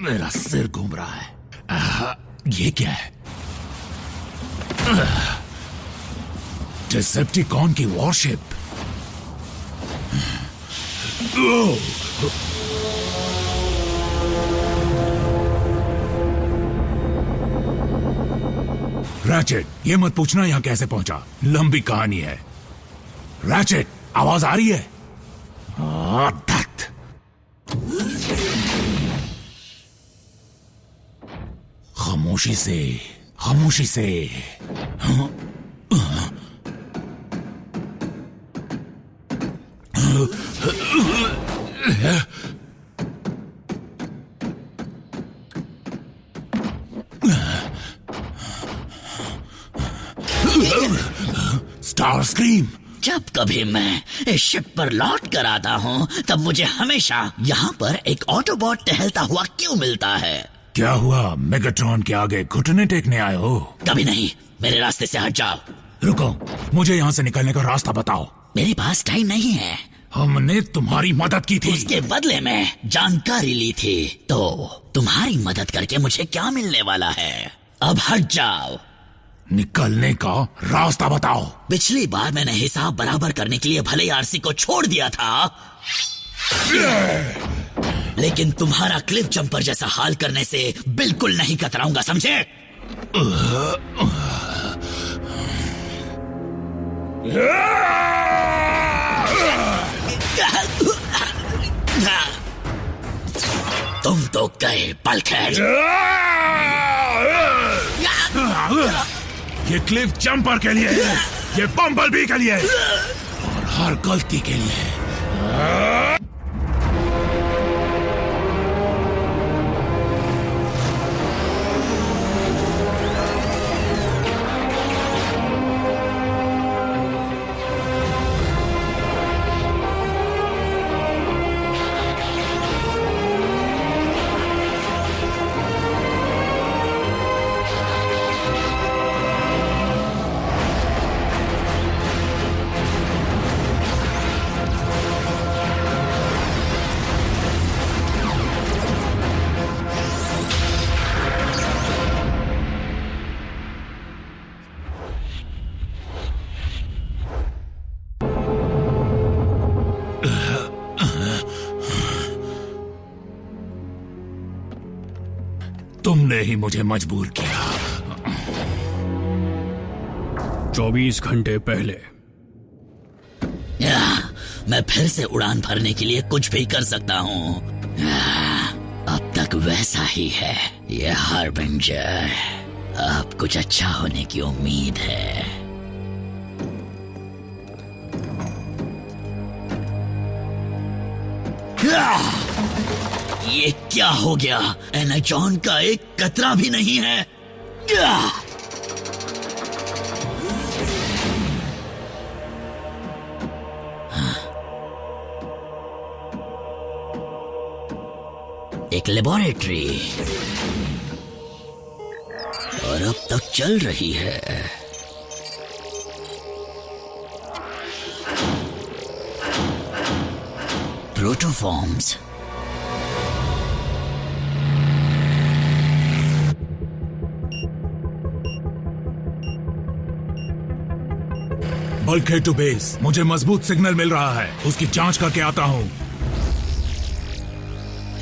मेरा सिर घूम रहा है। ये क्या है? डिसेप्टिकॉन की वॉरशिप। रैचेट, ये मत पूछना यहां कैसे पहुंचा, लंबी कहानी है। रैचेट, आवाज आ रही है? खामोशी से, खामोशी से। Star scream. जब कभी मैं इस शिप पर लौट कर आता हूँ तब मुझे हमेशा यहाँ पर एक ऑटोबॉट टहलता हुआ क्यों मिलता है? क्या हुआ, मेगाट्रॉन के आगे घुटने टेकने आए हो? कभी नहीं, मेरे रास्ते से हट जाओ। रुको, मुझे यहाँ से निकलने का रास्ता बताओ। मेरे पास टाइम नहीं है। हमने तुम्हारी मदद की थी। उसके बदले में जानकारी ली थी, तो तुम्हारी मदद करके मुझे क्या मिलने वाला है? अब हट जाओ। निकलने का रास्ता बताओ। पिछली बार मैंने हिसाब बराबर करने के लिए भले आरसी को छोड़ दिया था, लेकिन तुम्हारा क्लिफ जंपर जैसा हाल करने से बिल्कुल नहीं कतराऊंगा, समझे? तुम तो गए बल्कहेड। ये क्लिफ जंपर के लिए है, ये बम्बलबी के लिए और हर गलती के लिए। तुमने ही मुझे मजबूर किया। 24 घंटे पहले मैं फिर से उड़ान भरने के लिए कुछ भी कर सकता हूँ। अब तक वैसा ही है। ये हार्बिंजर, अब कुछ अच्छा होने की उम्मीद है। ये क्या हो गया? एनाजॉन का एक कतरा भी नहीं है। एक लेबोरेटरी, और अब तक चल रही है। प्रोटोफॉर्म्स, बल्कहेड टू बेस, मुझे मजबूत सिग्नल मिल रहा है, उसकी जांच करके आता हूँ।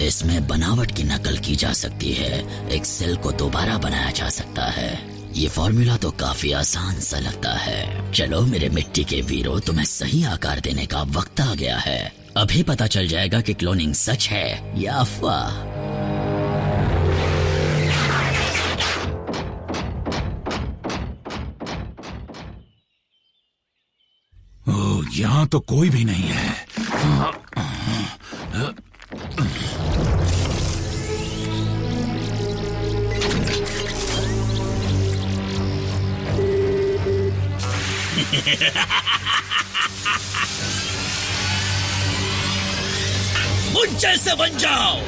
इसमें बनावट की नकल की जा सकती है, एक सेल को दोबारा बनाया जा सकता है। ये फॉर्मूला तो काफी आसान सा लगता है। चलो मेरे मिट्टी के वीरों, तुम्हें सही आकार देने का वक्त आ गया है। अभी पता चल जाएगा कि क्लोनिंग सच है या अफवाह। यहाँ तो कोई भी नहीं है। मुझ जैसे बन जाओ।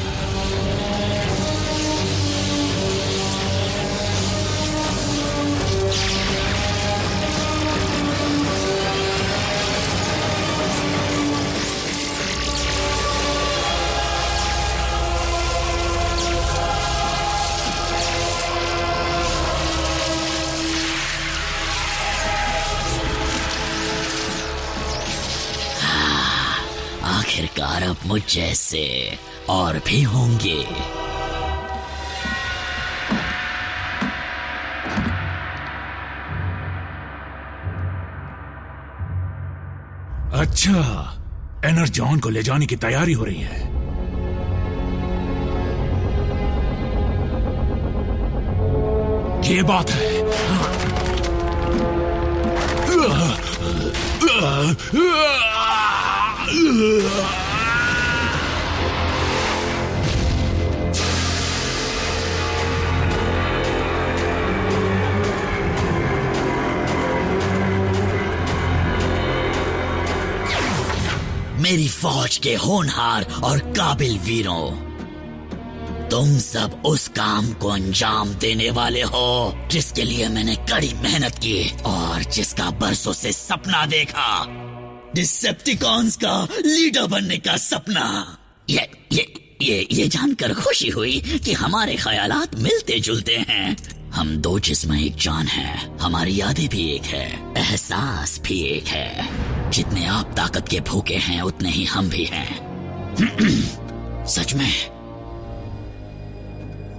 आखिरकार अब मुझ जैसे और भी होंगे। अच्छा, एनर्जॉन को ले जाने की तैयारी हो रही है। ये बात है। मेरी फौज के होनहार और काबिल वीरों, तुम सब उस काम को अंजाम देने वाले हो जिसके लिए मैंने कड़ी मेहनत की और जिसका बरसों से सपना देखा, डिसेप्टिकॉन्स का लीडर बनने का सपना। ये जानकर खुशी हुई कि हमारे ख्यालात मिलते जुलते हैं। हम दो जिस्म एक जान है, हमारी यादें भी एक है, एहसास भी एक है। जितने आप ताकत के भूखे हैं उतने ही हम भी हैं। सच में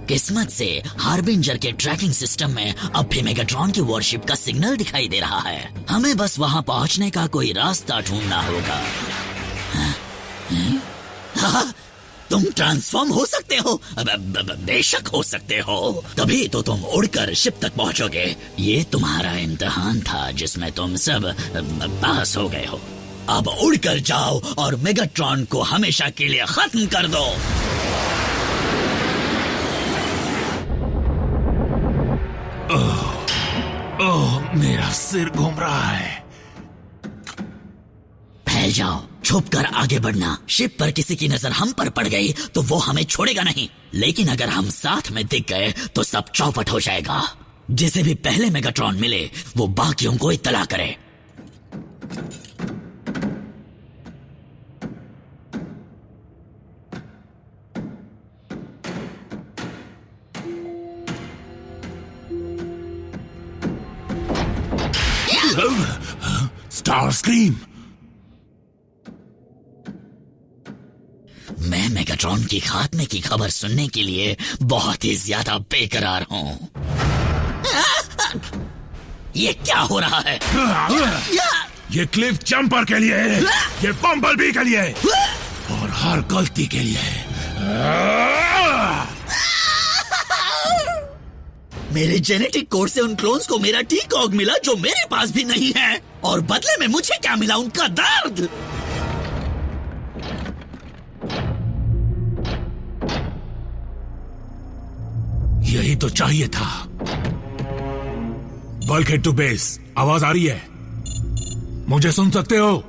किस्मत से हार्बिंजर के ट्रैकिंग सिस्टम में अब भी मेगाट्रॉन की वॉरशिप का सिग्नल दिखाई दे रहा है। हमें बस वहां पहुंचने का कोई रास्ता ढूंढना होगा। हाँ, तुम ट्रांसफॉर्म हो सकते हो, बेशक हो सकते हो, तभी तो तुम उड़कर शिप तक पहुंचोगे। ये तुम्हारा इम्तिहान था जिसमें तुम सब पास हो गए हो। अब उड़कर जाओ और मेगाट्रॉन को हमेशा के लिए खत्म कर दो। ओह, मेरा सिर घूम रहा है। फैल जाओ, छुप कर आगे बढ़ना। शिप पर किसी की नजर हम पर पड़ गई तो वो हमें छोड़ेगा नहीं, लेकिन अगर हम साथ में दिख गए तो सब चौपट हो जाएगा। जिसे भी पहले मेगाट्रॉन मिले वो बाकियों को इत्तला करे। Star scream. मैं मेगाट्रॉन की खात्मे की खबर सुनने के लिए बहुत ही ज्यादा बेकरार हूँ। ये क्या हो रहा है? ये क्लिफ जंपर के लिए, ये बम्बलबी के लिए और हर गलती के लिए। मेरे जेनेटिक कोड से उन क्लोन्स को मेरा टी-कॉग मिला जो मेरे पास भी नहीं है, और बदले में मुझे क्या मिला? उनका दर्द। यही तो चाहिए था। बल्कहेड टू बेस, आवाज आ रही है? मुझे सुन सकते हो?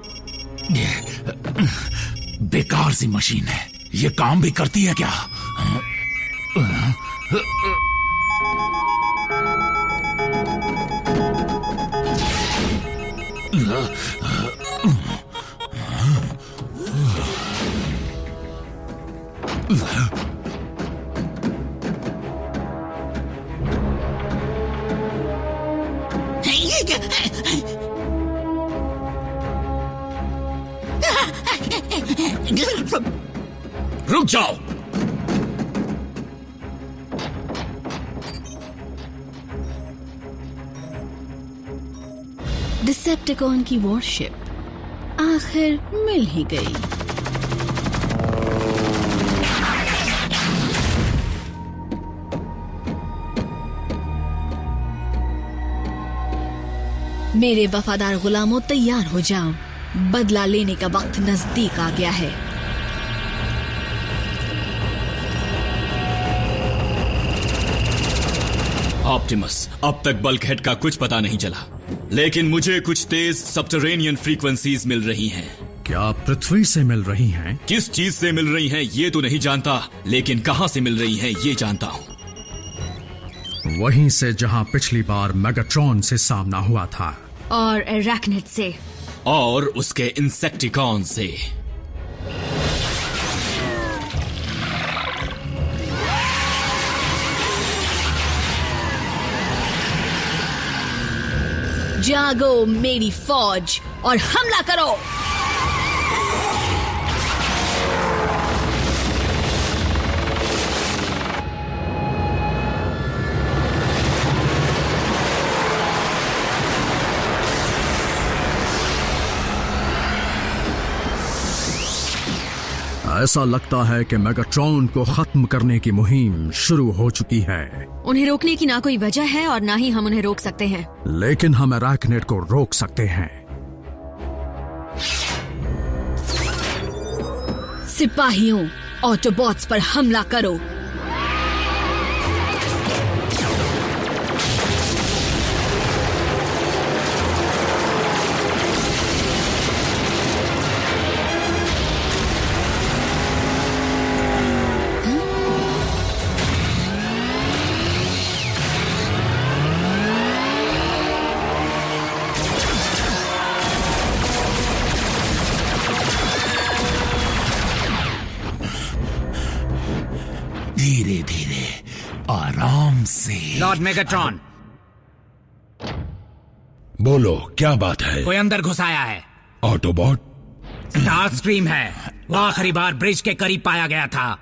बेकार सी मशीन है, ये काम भी करती है क्या? रुक जाओ। डिसेप्टिकॉन की वॉरशिप आखिर मिल ही गई। मेरे वफादार गुलामों, तैयार हो जाओ, बदला लेने का वक्त नजदीक आ गया है। ऑप्टिमस, अब तक बल्कहेड का कुछ पता नहीं चला, लेकिन मुझे कुछ तेज सबटरेनियन फ्रीक्वेंसीज मिल रही हैं। क्या पृथ्वी से मिल रही हैं? किस चीज से मिल रही हैं ये तो नहीं जानता, लेकिन कहां से मिल रही हैं ये जानता हूं। वहीं से जहां पिछली बार मेगाट्रॉन से सामना हुआ था। और एराक्निड से। और उसके इंसेक्टिकॉन से। जागो मेरी फौज और हमला करो। ऐसा लगता है कि मेगाट्रॉन को खत्म करने की मुहिम शुरू हो चुकी है, उन्हें रोकने की ना कोई वजह है और ना ही हम उन्हें रोक सकते हैं। लेकिन हम अरैकनेड को रोक सकते हैं। सिपाहियों, ऑटोबॉट्स पर हमला करो। धीरे धीरे, आराम से। लॉर्ड मेगाट्रॉन, बोलो, क्या बात है? कोई अंदर घुस आया है। ऑटोबॉट? स्टार स्क्रीम है। वो आखिरी बार ब्रिज के करीब पाया गया था।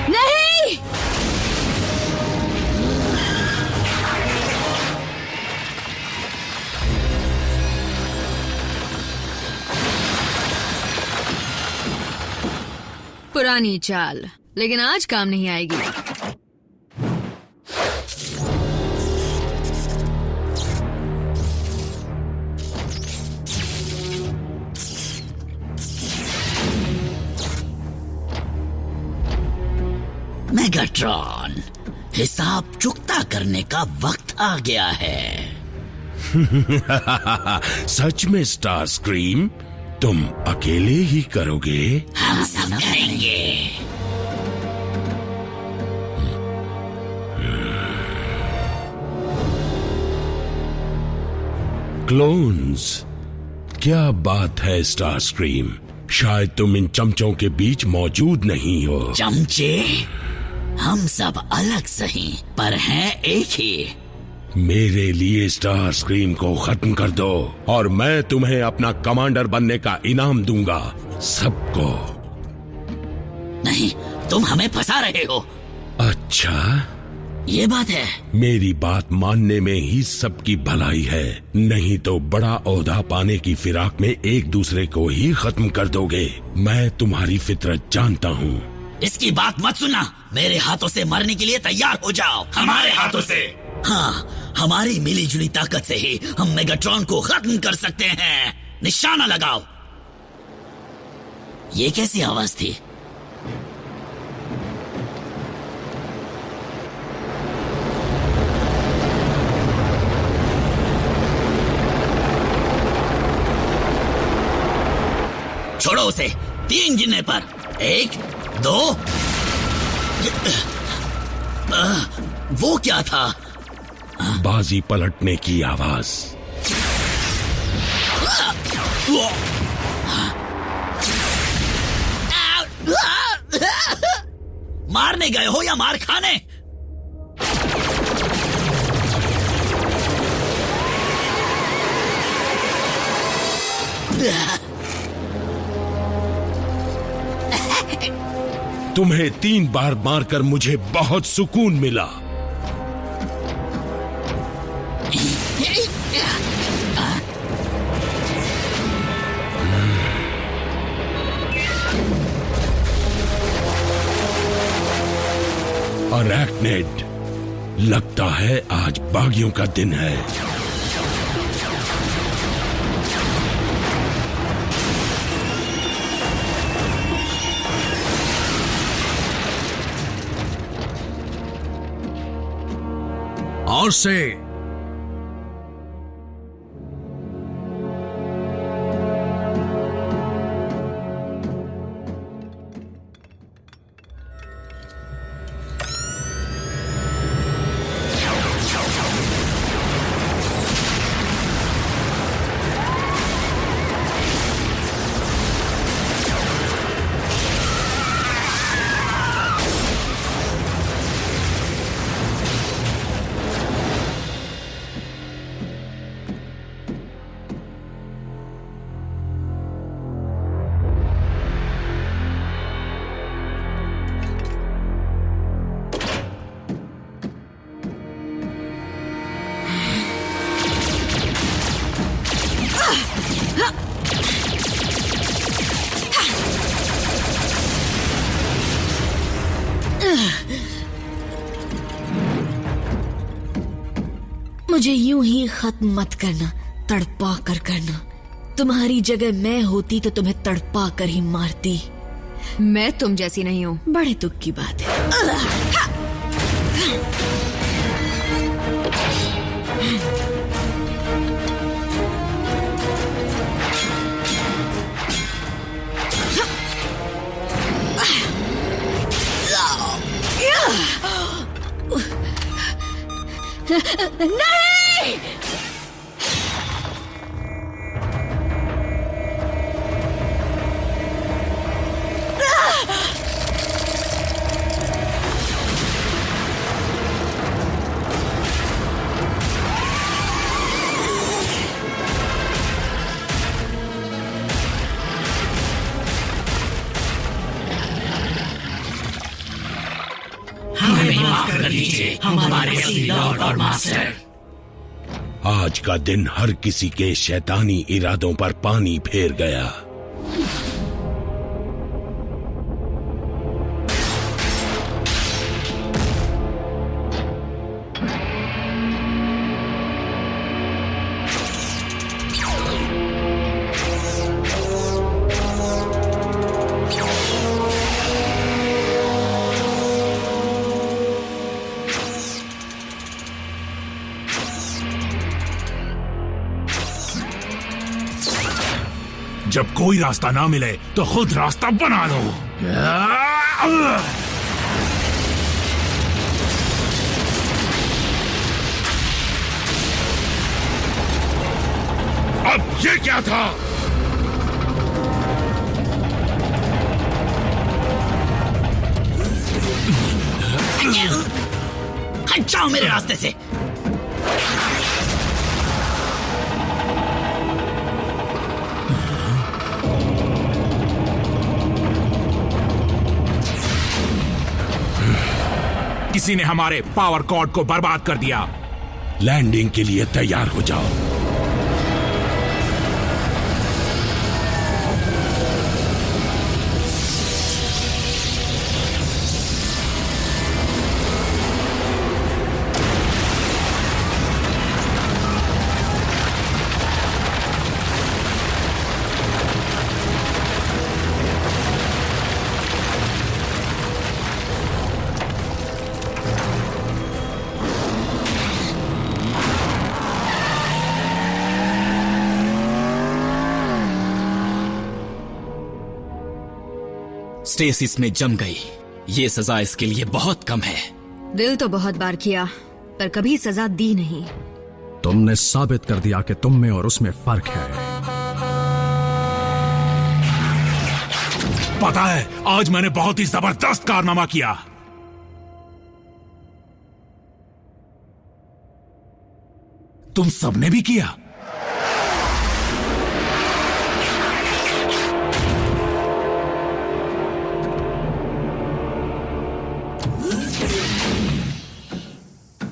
नहीं! पुरानी चाल, लेकिन आज काम नहीं आएगी। मेगाट्रॉन, हिसाब चुकता करने का वक्त आ गया है। सच में स्टार स्क्रीम, तुम अकेले ही करोगे? हम सब करेंगे। क्लोन्स, क्या बात है स्टार स्क्रीम, शायद तुम इन चमचों के बीच मौजूद नहीं हो। चमचे? हम सब अलग सही, पर हैं एक ही। मेरे लिए स्टार स्क्रीम को खत्म कर दो और मैं तुम्हें अपना कमांडर बनने का इनाम दूंगा, सबको। नहीं, तुम हमें फंसा रहे हो। अच्छा, ये बात है। मेरी बात मानने में ही सबकी भलाई है, नहीं तो बड़ा ओहदा पाने की फिराक में एक दूसरे को ही खत्म कर दोगे। मैं तुम्हारी फितरत जानता हूँ। इसकी बात मत सुना। मेरे हाथों से मरने के लिए तैयार हो जाओ। हमारे हाथों से? हाँ, हमारी मिली जुली ताकत से ही हम मेगाट्रॉन को खत्म कर सकते हैं। निशाना लगाओ। ये कैसी आवाज थी? छोड़ो उसे। 3 गिनने पर 1, 2। वो क्या था? बाजी पलटने की आवाज। मारने गए हो या मार खाने? तुम्हें 3 बार मारकर मुझे बहुत सुकून मिला। अरैकनेड, लगता है आज बागियों का दिन है। और से मुझे यूं ही खत्म मत करना, तड़पा कर करना। तुम्हारी जगह मैं होती तो तुम्हें तड़पा कर ही मारती। मैं तुम जैसी नहीं हूँ। बड़े दुख की बात है। नहीं! हमें माफ कर दीजिए हमारे असली लॉर्ड और मास्टर। आज का दिन हर किसी के शैतानी इरादों पर पानी फेर गया। जब कोई रास्ता ना मिले तो खुद रास्ता बना लो। अब ये क्या था? हट जाओ मेरे रास्ते से। किसी ने हमारे पावर कॉर्ड को बर्बाद कर दिया। लैंडिंग के लिए तैयार हो जाओ। स्टेसिस में जम गई। ये सजा इसके लिए बहुत कम है। दिल तो बहुत बार किया पर कभी सजा दी नहीं। तुमने साबित कर दिया कि तुम में और उसमें फर्क है। पता है, आज मैंने बहुत ही जबरदस्त कारनामा किया। तुम सबने भी किया।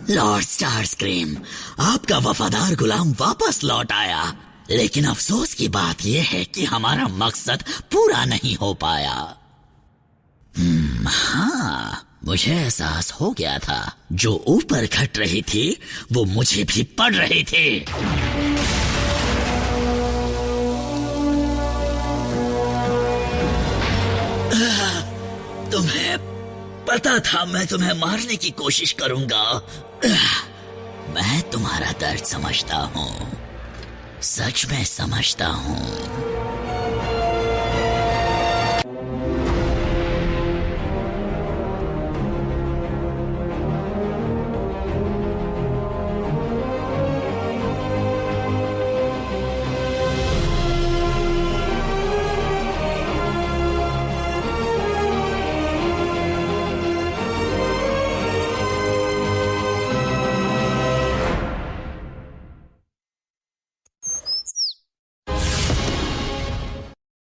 लॉर्ड स्टारस्क्रीम, आपका वफादार गुलाम वापस लौट आया। लेकिन अफसोस की बात यह है कि हमारा मकसद पूरा नहीं हो पाया। हाँ, मुझे एहसास हो गया था जो ऊपर घट रही थी वो मुझे भी पड़ रही थी। तुम्हें पता था मैं तुम्हें मारने की कोशिश करूंगा। मैं तुम्हारा दर्द समझता हूँ, सच में समझता हूँ।